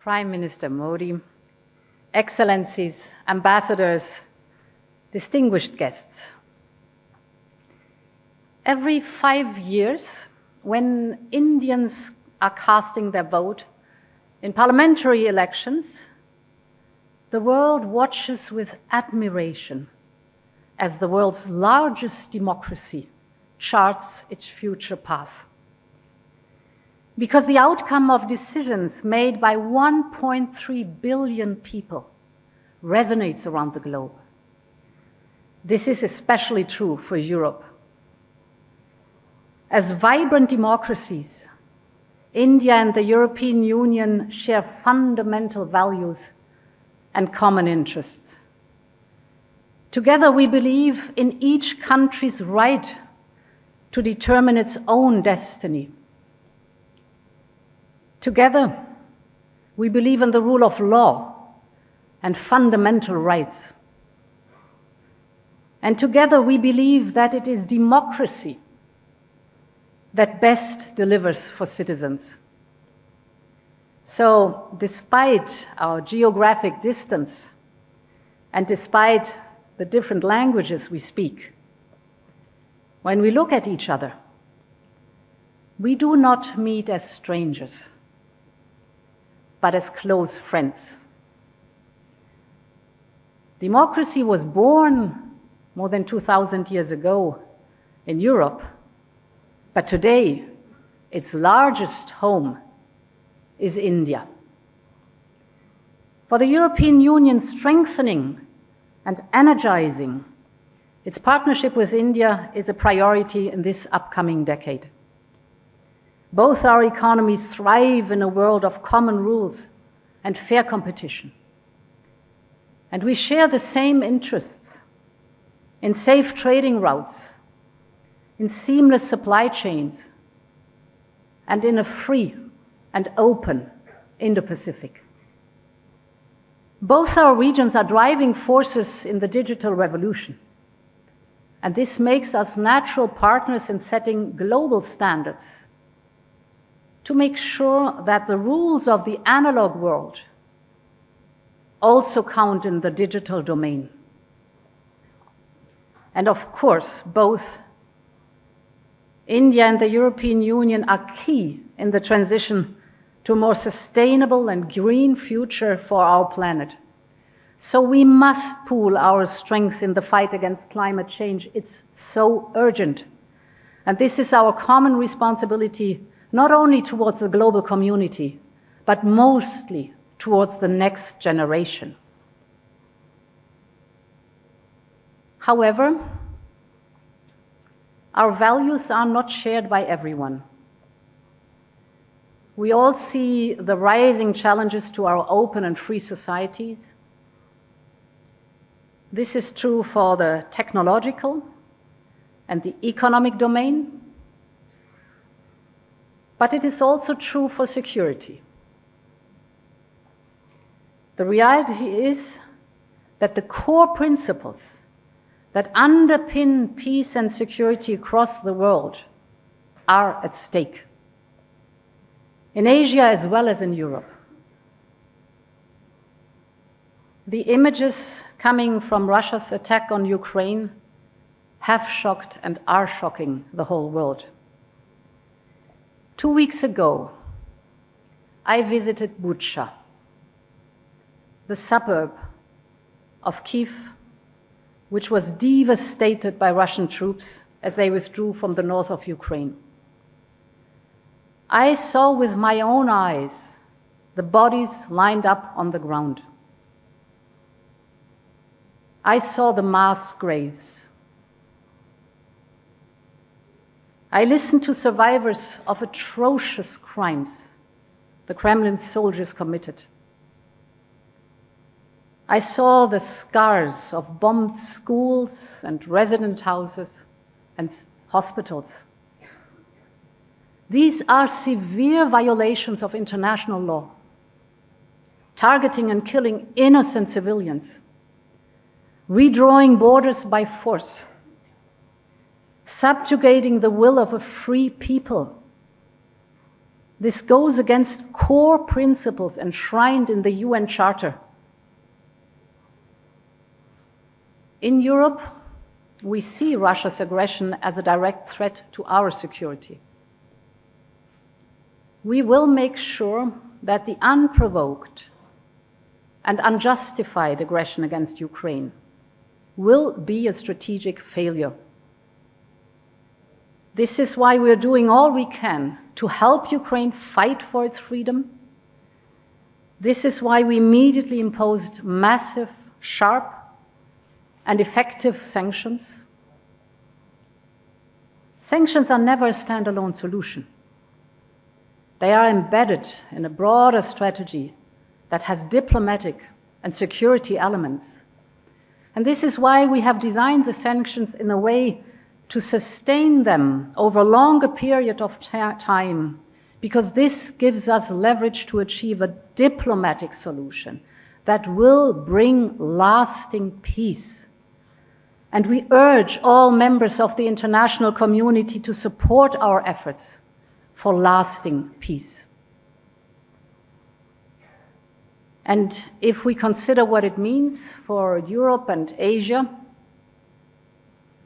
Prime Minister Modi, Excellencies, Ambassadors, distinguished guests. Every 5 years, when Indians are casting their vote in parliamentary elections, the world watches with admiration as the world's largest democracy charts its future path. Because the outcome of decisions made by 1.3 billion people resonates around the globe. This is especially true for Europe. As vibrant democracies, India and the European Union share fundamental values and common interests. Together, we believe in each country's right to determine its own destiny. Together, we believe in the rule of law and fundamental rights. And together, we believe that it is democracy that best delivers for citizens. So, despite our geographic distance and despite the different languages we speak, when we look at each other, we do not meet as strangers, but as close friends. Democracy was born more than 2,000 years ago in Europe, but today its largest home is India. For the European Union, strengthening and energizing its partnership with India is a priority in this upcoming decade. Both our economies thrive in a world of common rules and fair competition. And we share the same interests in safe trading routes, in seamless supply chains, and in a free and open Indo-Pacific. Both our regions are driving forces in the digital revolution, and this makes us natural partners in setting global standards to make sure that the rules of the analog world also count in the digital domain. And of course, both India and the European Union are key in the transition to a more sustainable and green future for our planet. So we must pool our strength in the fight against climate change. It's so urgent. And this is our common responsibility, not only towards the global community, but mostly towards the next generation. However, our values are not shared by everyone. We all see the rising challenges to our open and free societies. This is true for the technological and the economic domain, but it is also true for security. The reality is that the core principles that underpin peace and security across the world are at stake, in Asia as well as in Europe. The images coming from Russia's attack on Ukraine have shocked and are shocking the whole world. 2 weeks ago, I visited Bucha, the suburb of Kyiv, which was devastated by Russian troops as they withdrew from the north of Ukraine. I saw with my own eyes the bodies lined up on the ground. I saw the mass graves. I listened to survivors of atrocious crimes the Kremlin soldiers committed. I saw the scars of bombed schools and resident houses and hospitals. These are severe violations of international law, targeting and killing innocent civilians, redrawing borders by force, subjugating the will of a free people, This goes against core principles enshrined in the UN Charter. In Europe, we see Russia's aggression as a direct threat to our security. We will make sure that the unprovoked and unjustified aggression against Ukraine will be a strategic failure. This is why we're doing all we can to help Ukraine fight for its freedom. This is why we immediately imposed massive, sharp, and effective sanctions. Sanctions are never a standalone solution. They are embedded in a broader strategy that has diplomatic and security elements. And this is why we have designed the sanctions in a way to sustain them over a longer period of time, because this gives us leverage to achieve a diplomatic solution that will bring lasting peace. And we urge all members of the international community to support our efforts for lasting peace. And if we consider what it means for Europe and Asia,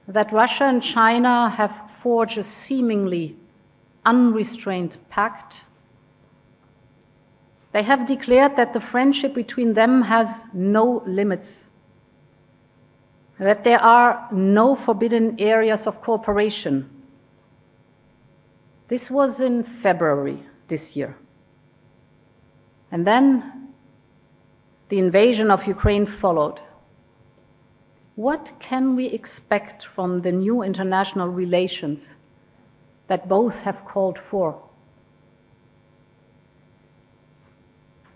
that Russia and China have forged a seemingly unrestrained pact, they have declared that the friendship between them has no limits, that there are no forbidden areas of cooperation. This was in February this year. And then the invasion of Ukraine followed. What can we expect from the new international relations that both have called for?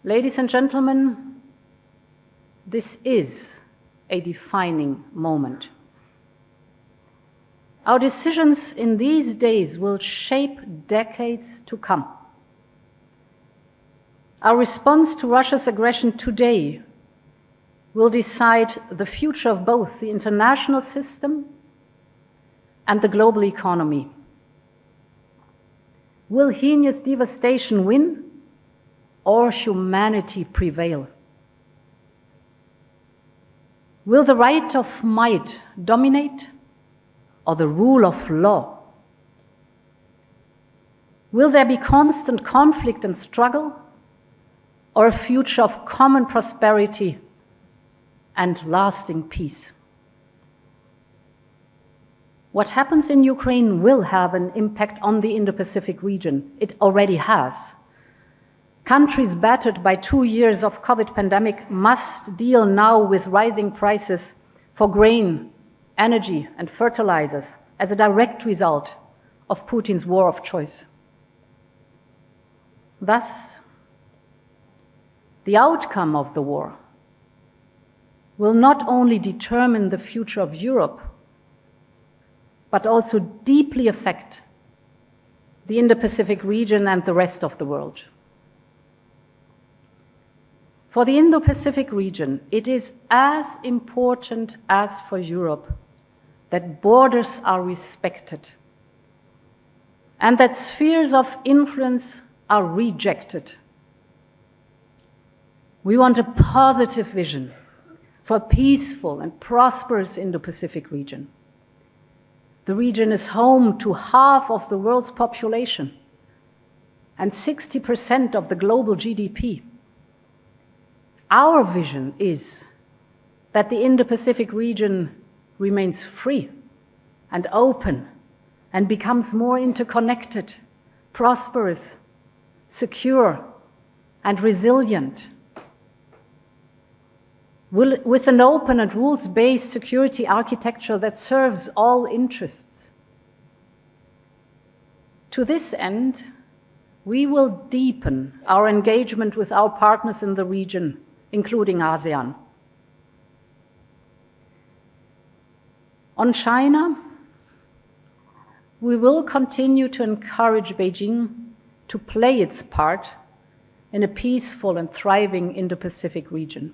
Ladies and gentlemen, this is a defining moment. Our decisions in these days will shape decades to come. Our response to Russia's aggression today will decide the future of both the international system and the global economy. Will heinous devastation win, or humanity prevail? Will the right of might dominate, or the rule of law? Will there be constant conflict and struggle, or a future of common prosperity and lasting peace? What happens in Ukraine will have an impact on the Indo-Pacific region. It already has. Countries battered by 2 years of COVID pandemic must deal now with rising prices for grain, energy, and fertilizers as a direct result of Putin's war of choice. Thus, the outcome of the war will not only determine the future of Europe, but also deeply affect the Indo-Pacific region and the rest of the world. For the Indo-Pacific region, it is as important as for Europe that borders are respected and that spheres of influence are rejected. We want a positive vision for a peaceful and prosperous Indo-Pacific region. The region is home to half of the world's population and 60% of the global GDP. Our vision is that the Indo-Pacific region remains free and open and becomes more interconnected, prosperous, secure, and resilient, with an open and rules-based security architecture that serves all interests. To this end, we will deepen our engagement with our partners in the region, including ASEAN. On China, we will continue to encourage Beijing to play its part in a peaceful and thriving Indo-Pacific region.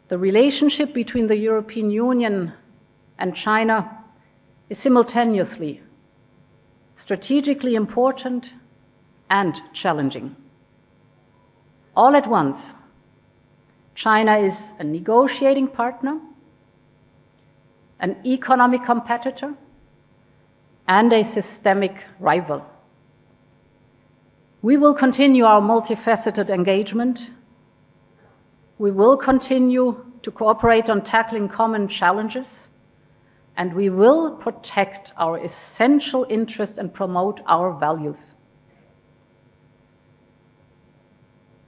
The relationship between the European Union and China is simultaneously strategically important and challenging. All at once, China is a negotiating partner, an economic competitor, and a systemic rival. We will continue our multifaceted engagement. We will continue to cooperate on tackling common challenges, and we will protect our essential interests and promote our values.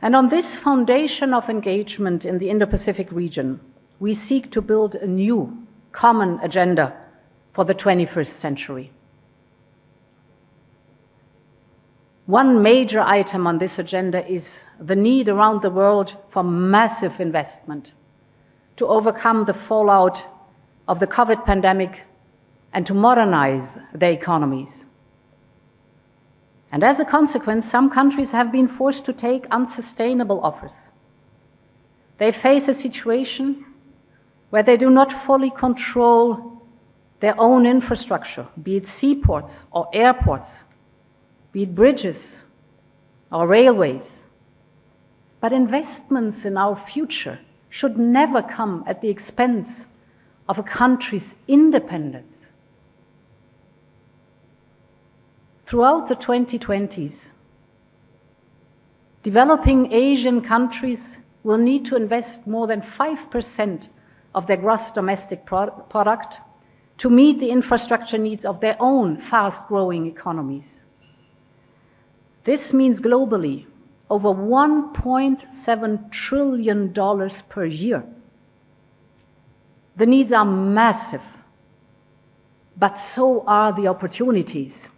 And on this foundation of engagement in the Indo-Pacific region, we seek to build a new common agenda for the 21st century. One major item on this agenda is the need around the world for massive investment to overcome the fallout of the COVID pandemic and to modernize their economies. And as a consequence, some countries have been forced to take unsustainable offers. They face a situation where they do not fully control their own infrastructure, be it seaports or airports, be it bridges or railways. But investments in our future should never come at the expense of a country's independence. Throughout the 2020s, developing Asian countries will need to invest more than 5% of their gross domestic product to meet the infrastructure needs of their own fast-growing economies. This means globally over $1.7 trillion per year. The needs are massive, but so are the opportunities.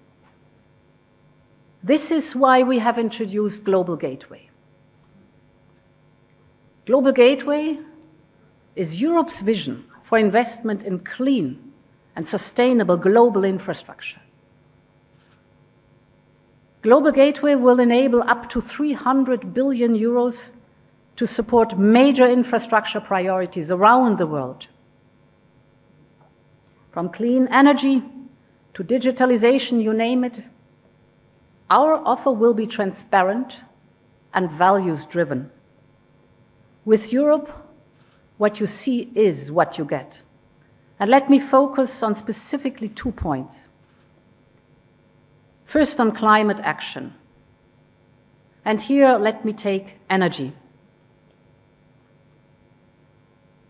This is why we have introduced Global Gateway. Global Gateway is Europe's vision for investment in clean and sustainable global infrastructure. Global Gateway will enable up to 300 billion euros to support major infrastructure priorities around the world. From clean energy to digitalization, you name it, our offer will be transparent and values-driven. With Europe, what you see is what you get. And let me focus on specifically 2 points. First, on climate action. And here, let me take energy.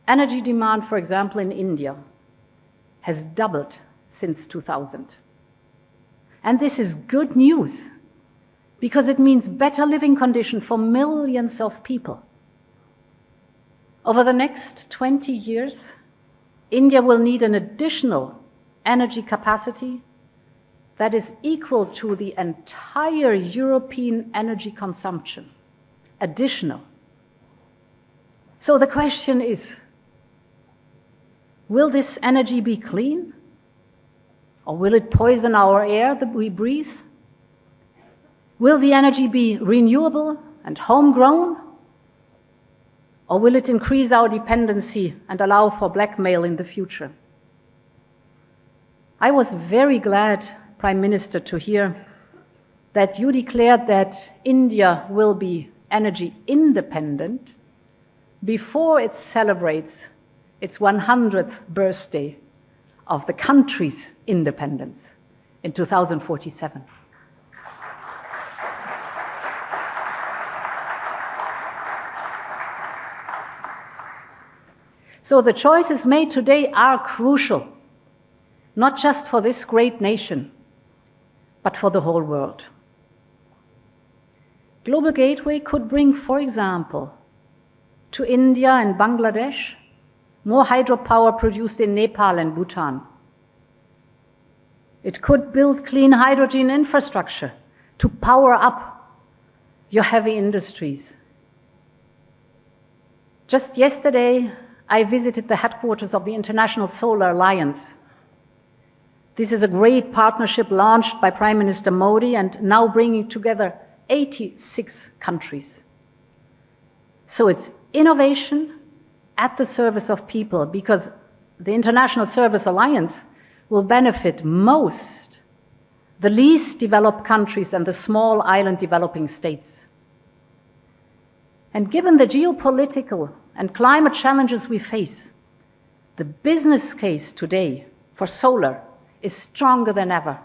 Energy demand, for example, in India, has doubled since 2000. And this is good news, because it means better living conditions for millions of people. Over the next 20 years, India will need an additional energy capacity that is equal to the entire European energy consumption, additional. So the question is, will this energy be clean? Or will it poison our air that we breathe? Will the energy be renewable and homegrown? Or will it increase our dependency and allow for blackmail in the future? I was very glad, Prime Minister, to hear that you declared that India will be energy independent before it celebrates its 100th birthday of the country's independence in 2047. So the choices made today are crucial, not just for this great nation, but for the whole world. Global Gateway could bring, for example, to India and Bangladesh more hydropower produced in Nepal and Bhutan. It could build clean hydrogen infrastructure to power up your heavy industries. Just yesterday, I visited the headquarters of the International Solar Alliance. This is a great partnership launched by Prime Minister Modi and now bringing together 86 countries. So it's innovation at the service of people, because the International Service Alliance will benefit most the least developed countries and the small island developing states. And given the geopolitical and climate challenges we face, the business case today for solar is stronger than ever.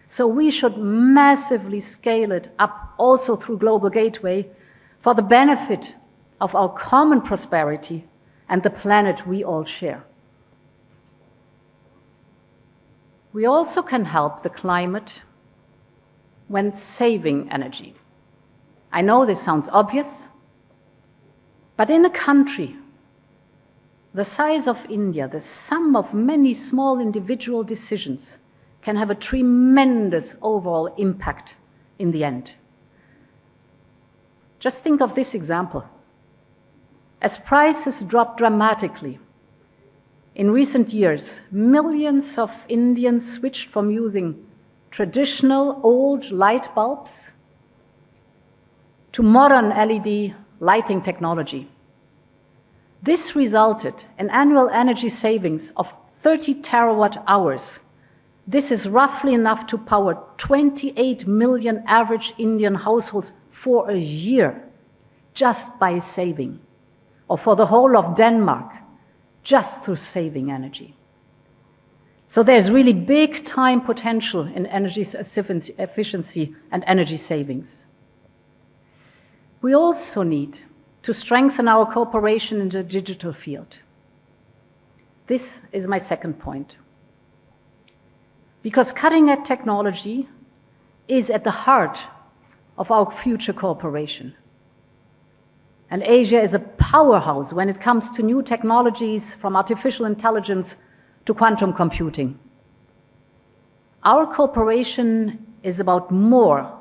So we should massively scale it up also through Global Gateway for the benefit of our common prosperity and the planet we all share. We also can help the climate when saving energy. I know this sounds obvious, but in a country the size of India, the sum of many small individual decisions can have a tremendous overall impact in the end. Just think of this example. As prices drop dramatically, in recent years, millions of Indians switched from using traditional old light bulbs to modern LED lighting technology. This resulted in annual energy savings of 30 terawatt hours. This is roughly enough to power 28 million average Indian households for a year, just by saving, or for the whole of Denmark, just through saving energy. So there's really big time potential in energy efficiency and energy savings. We also need to strengthen our cooperation in the digital field. This is my second point. Because cutting-edge technology is at the heart of our future cooperation. And Asia is a powerhouse when it comes to new technologies, from artificial intelligence to quantum computing. Our cooperation is about more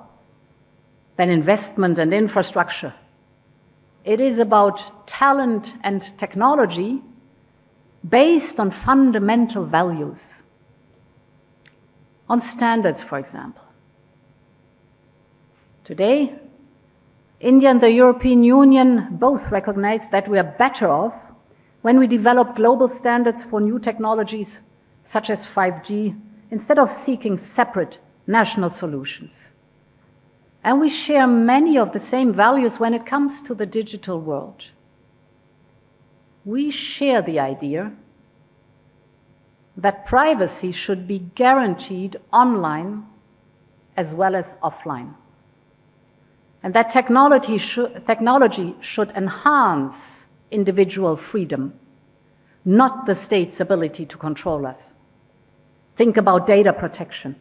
than investment and infrastructure. It is about talent and technology based on fundamental values, on standards, for example. Today, India and the European Union both recognize that we are better off when we develop global standards for new technologies such as 5G, instead of seeking separate national solutions. And we share many of the same values when it comes to the digital world. We share the idea that privacy should be guaranteed online as well as offline, and that technology should enhance individual freedom, not the state's ability to control us. Think about data protection.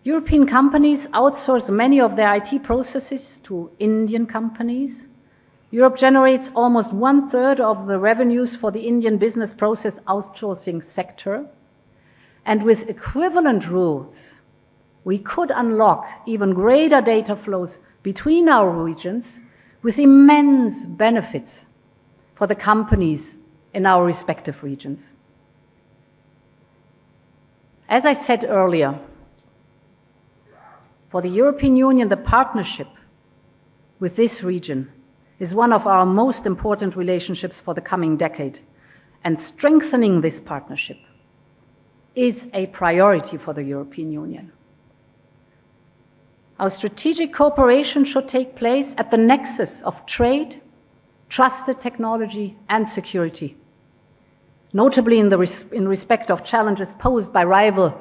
European companies outsource many of their IT processes to Indian companies. Europe generates almost 1/3 of the revenues for the Indian business process outsourcing sector. And with equivalent rules, we could unlock even greater data flows between our regions with immense benefits for the companies in our respective regions. As I said earlier, for the European Union, the partnership with this region is one of our most important relationships for the coming decade, and strengthening this partnership is a priority for the European Union. Our strategic cooperation should take place at the nexus of trade, trusted technology, and security, notably in respect of challenges posed by rival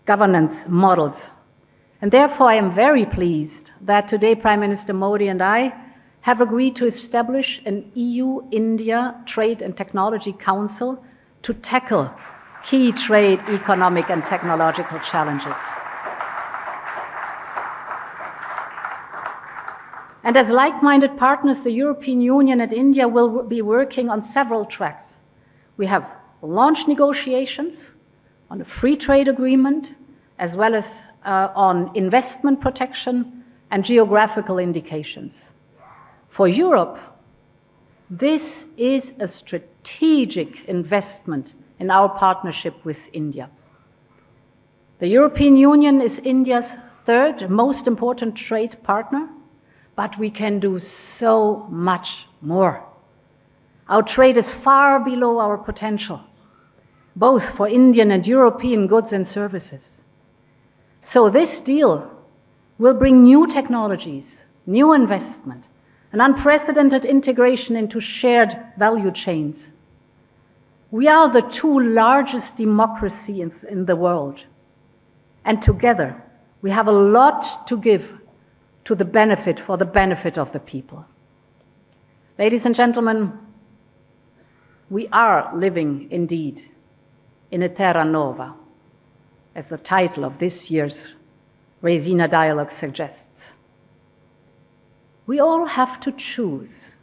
governance models. And therefore, I am very pleased that today Prime Minister Modi and I have agreed to establish an EU-India Trade and Technology Council to tackle key trade, economic, and technological challenges. And as like-minded partners, the European Union and India will be working on several tracks. We have launched negotiations on a free trade agreement, as well as on investment protection and geographical indications. For Europe, this is a strategic investment in our partnership with India. The European Union is India's third most important trade partner, but we can do so much more. Our trade is far below our potential, both for Indian and European goods and services. So this deal will bring new technologies, new investment, an unprecedented integration into shared value chains. We are the two largest democracies in the world, and together we have a lot to give for the benefit of the people. Ladies and gentlemen, we are living indeed in a terra nova, as the title of this year's Raisina Dialogue suggests. We all have to choose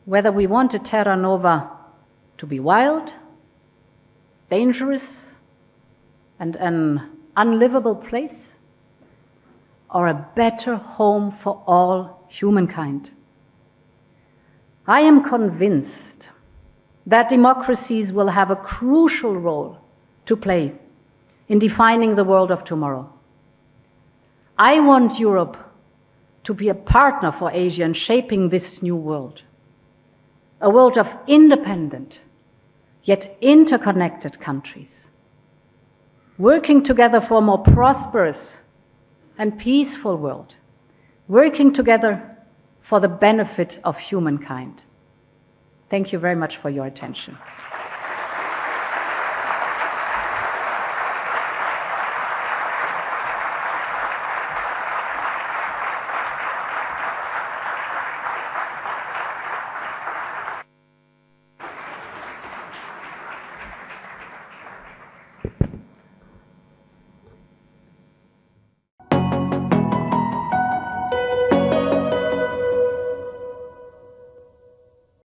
whether we want a terra nova to be wild, dangerous, and an unlivable place, or a better home for all humankind. I am convinced that democracies will have a crucial role to play in defining the world of tomorrow. I want Europe to be a partner for Asia in shaping this new world, a world of independent, yet interconnected countries, working together for a more prosperous and peaceful world, working together for the benefit of humankind. Thank you very much for your attention.